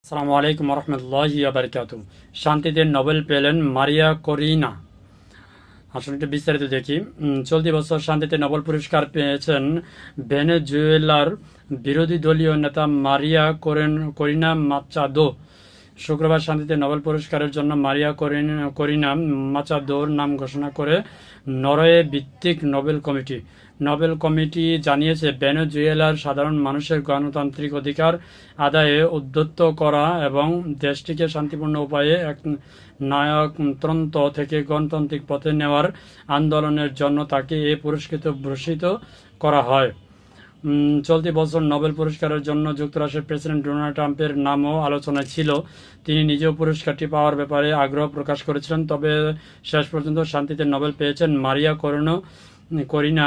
আসসালামু আলাইকুম রহমতুল্লাহি বারকাতুহু। শান্তিতে নোবেল পেলেন মারিয়া করিনা। আসলে একটু বিস্তারিত দেখি। চলতি বছর শান্তিতে নোবেল পুরস্কার পেয়েছেন ভেনেজুয়েলার বিরোধী দলীয় নেতা মারিয়া করিনা মাচাদো। শুক্রবার শান্তিতে নোবেল পুরস্কারের জন্য মারিয়া করিনা মাচাদোর নাম ঘোষণা করে নরওয়ে ভিত্তিক নোবেল কমিটি জানিয়েছে, ভেনেজুয়েলার সাধারণ মানুষের গণতান্ত্রিক অধিকার আদায়ে উদ্যত করা এবং দেশটিকে শান্তিপূর্ণ উপায়ে এক নায়কতন্ত্র থেকে গণতান্ত্রিক পথে নেওয়ার আন্দোলনের জন্য তাকে এ ভূষিত করা হয়। চলতি বছর নোবেল পুরস্কারের জন্য যুক্তরাষ্ট্রের প্রেসিডেন্ট ডোনাল্ড ট্রাম্পের নামও আলোচনায় ছিল। তিনি নিজেও পুরস্কারটি পাওয়ার ব্যাপারে আগ্রহ প্রকাশ করেছিলেন, তবে শেষ পর্যন্ত শান্তিতে নোবেল পেয়েছেন মারিয়া করিনা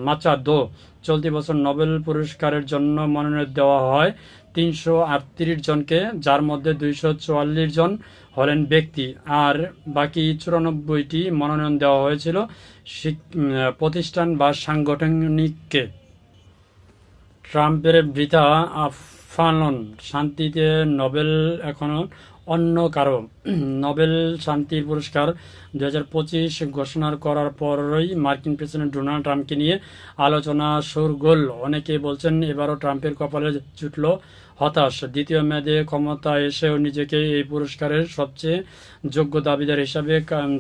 মাচাদো। চলতি বছর নোবেল পুরস্কারের জন্য মনোনয়ন দেওয়া হয় 338 জনকে, যার মধ্যে 244 জন হলেন ব্যক্তি, আর বাকি 94টি মনোনয়ন দেওয়া হয়েছিল প্রতিষ্ঠান বা সাংগঠনিককে। ট্রাম্পের বৃথা আফালন, শান্তিতে নোবেল এখনো অন্য কারো। নোবেল শান্তি পুরস্কার 2025 ঘোষণা করার পরই মার্কিন প্রেসিডেন্ট ডোনাল্ড ট্রাম্পকে নিয়ে আলোচনা শোরগোল। অনেকে বলছেন এবারও ট্রাম্পের কপালে জুটল হতাশ। দ্বিতীয় মেয়াদে ক্ষমতা এসেও নিজেকে এই পুরস্কারের সবচেয়ে যোগ্য দাবিদার হিসাবে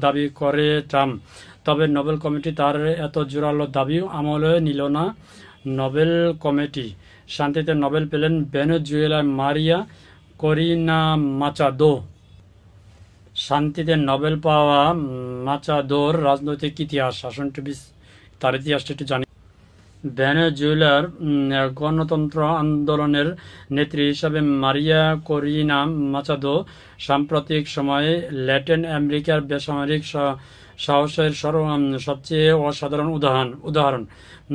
দাবি করে ট্রাম্প। তবে নোবেল কমিটি তার এত জোরালো দাবিও আমলে নিল না। Nobel committee. শান্তিতে নোবেল পেলেন ভেনেজুয়েলার মারিয়া করিনা মাচাদো। শান্তিতে নোবেল পাওয়া মাচাদোর রাজনৈতিক ইতিহাস, তার ইতিহাসটা একটু জানি। ভেনেজুয়েলার গণতন্ত্র আন্দোলনের নেত্রী হিসাবে মারিয়া করিনা মাচাদো সাম্প্রতিক সময়ে ল্যাটিন আমেরিকার বেসামরিক সাহসের সবচেয়ে অসাধারণ উদাহরণ।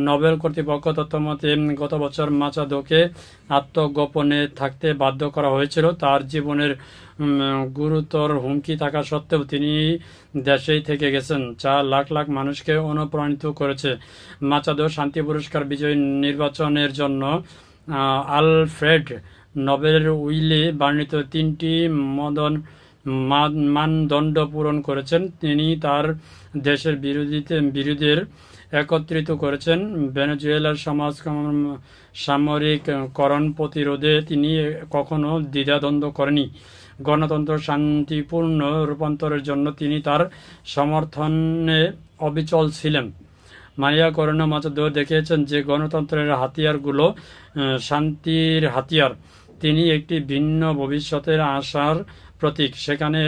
নোবেল কর্তৃপক্ষ তথ্যমতে গত বছর মাচাদোকে আত্মগোপনে থাকতে বাধ্য করা হয়েছিল। তার জীবনের গুরুতর হুমকি থাকা সত্ত্বেও তিনি দেশেই থেকে গেছেন, যা লাখ লাখ মানুষকে অনুপ্রাণিত করেছে। মাচাদো শান্তি পুরস্কার বিজয়ী নির্বাচনের জন্য আলফ্রেড নোবেল উইলে বর্ণিত 3টি মানদণ্ড পূরণ করেছেন। তিনি তার দেশের বিরোধীদের একত্রিত করেছেন। ভেনেজুয়েলার সামরিককরণ প্রতিরোধে তিনি কখনো দ্বিধাদ্বন্দ্ব করেনি। গণতন্ত্র শান্তিপূর্ণ রূপান্তরের জন্য তিনি তার সমর্থনে অবিচল ছিলেন। মারিয়া করিনা মাচাদো দেখিয়েছেন যে গণতন্ত্রের হাতিয়ারগুলো শান্তির হাতিয়ার। তিনি একটি ভিন্ন ভবিষ্যতের আশার প্রতীক, সেখানে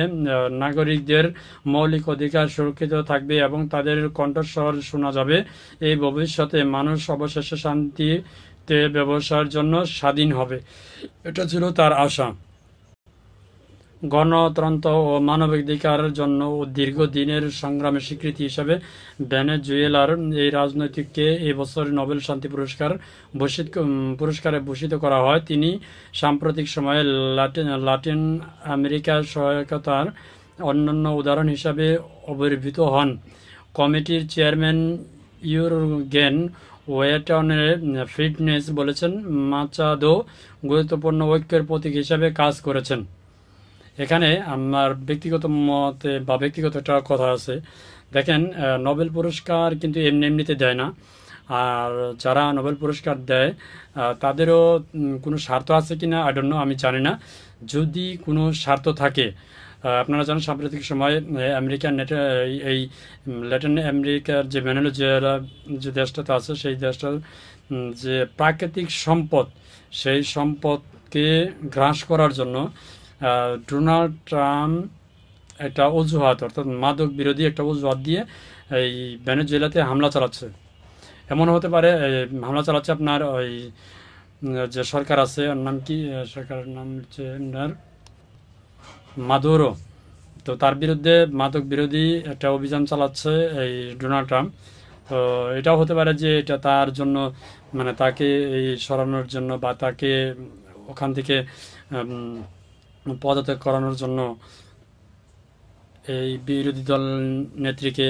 নাগরিকদের মৌলিক অধিকার সুরক্ষিত থাকবে এবং তাদের কণ্ঠস্বর শোনা যাবে। এই ভবিষ্যতে মানুষ অবশেষে শান্তিতে ব্যবসার জন্য স্বাধীন হবে, এটা ছিল তার আশা। গণতন্ত্র ও মানবাধিকারের জন্য দীর্ঘদিনের সংগ্রামের স্বীকৃতি হিসাবে ভেনেজুয়েলার এই রাজনৈতিককে এই বছর নোবেল শান্তি পুরস্কারে ভূষিত করা হয়। তিনি সাম্প্রতিক সময়ে লাতিন আমেরিকার সহায়তার অন্যান্য উদাহরণ হিসাবে অভিহিত হন। কমিটির চেয়ারম্যান ইউরগেন ওয়েটনের ফিটনেস বলেছেন, মাচাদো গুরুত্বপূর্ণ ঐক্যের প্রতীক হিসাবে কাজ করেছেন। এখানে আমার ব্যক্তিগত মতে বা ব্যক্তিগত একটা কথা আছে। দেখেন, নোবেল পুরস্কার কিন্তু এমনিতে দেয় না, আর যারা নোবেল পুরস্কার দেয় তাদেরও কোনো স্বার্থ আছে কিনা আই ডোন্ট নো, আমি জানি না। যদি কোনো স্বার্থ থাকে, আপনারা জানেন সাম্প্রতিক সময়ে আমেরিকান এই ল্যাটিন আমেরিকার যে ভেনেজুয়েলা যে দেশটাতে আছে, সেই দেশটার যে প্রাকৃতিক সম্পদ, সেই সম্পদকে গ্রাস করার জন্য ডোনাল্ড ট্রাম্প একটা অজুহাত, অর্থাৎ মাদক বিরোধী একটা অজুহাত দিয়ে এই ভেনেজুয়েলাতে হামলা চালাচ্ছে। এমন হতে পারে হামলা চালাচ্ছে আপনার ওই যে সরকার আছে, ওর নাম কি, সরকারের নাম হচ্ছে আপনার মাদুরো। তো তার বিরুদ্ধে মাদক বিরোধী একটা অভিযান চালাচ্ছে এই ডোনাল্ড ট্রাম্প। তো এটাও হতে পারে যে এটা তার জন্য, মানে তাকে এই সরানোর জন্য বা তাকে ওখান থেকে পদত্যাগ করানোর জন্য এই বিরোধী দল নেত্রীকে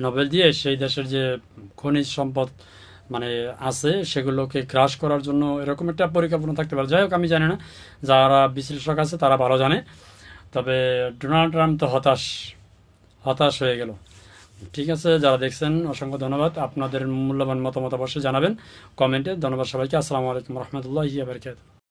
নোবেল দিয়ে সেই দেশের যে খনিজ সম্পদ মানে আছে সেগুলোকে ক্রাশ করার জন্য এরকম একটা পরিকল্পনা থাকতে পারে। যাই হোক, আমি জানি না, যারা বিশ্লেষক আছে তারা ভালো জানে। তবে ডোনাল্ড ট্রাম্প তো হতাশ হতাশ হয়ে গেল। ঠিক আছে, যারা দেখছেন অসংখ্য ধন্যবাদ। আপনাদের মূল্যবান মতামত অবশ্যই জানাবেন কমেন্টে। ধন্যবাদ সবাইকে। আসসালামু আলাইকুম রহমতুল্লাহি ওয়া বারাকাতুহু।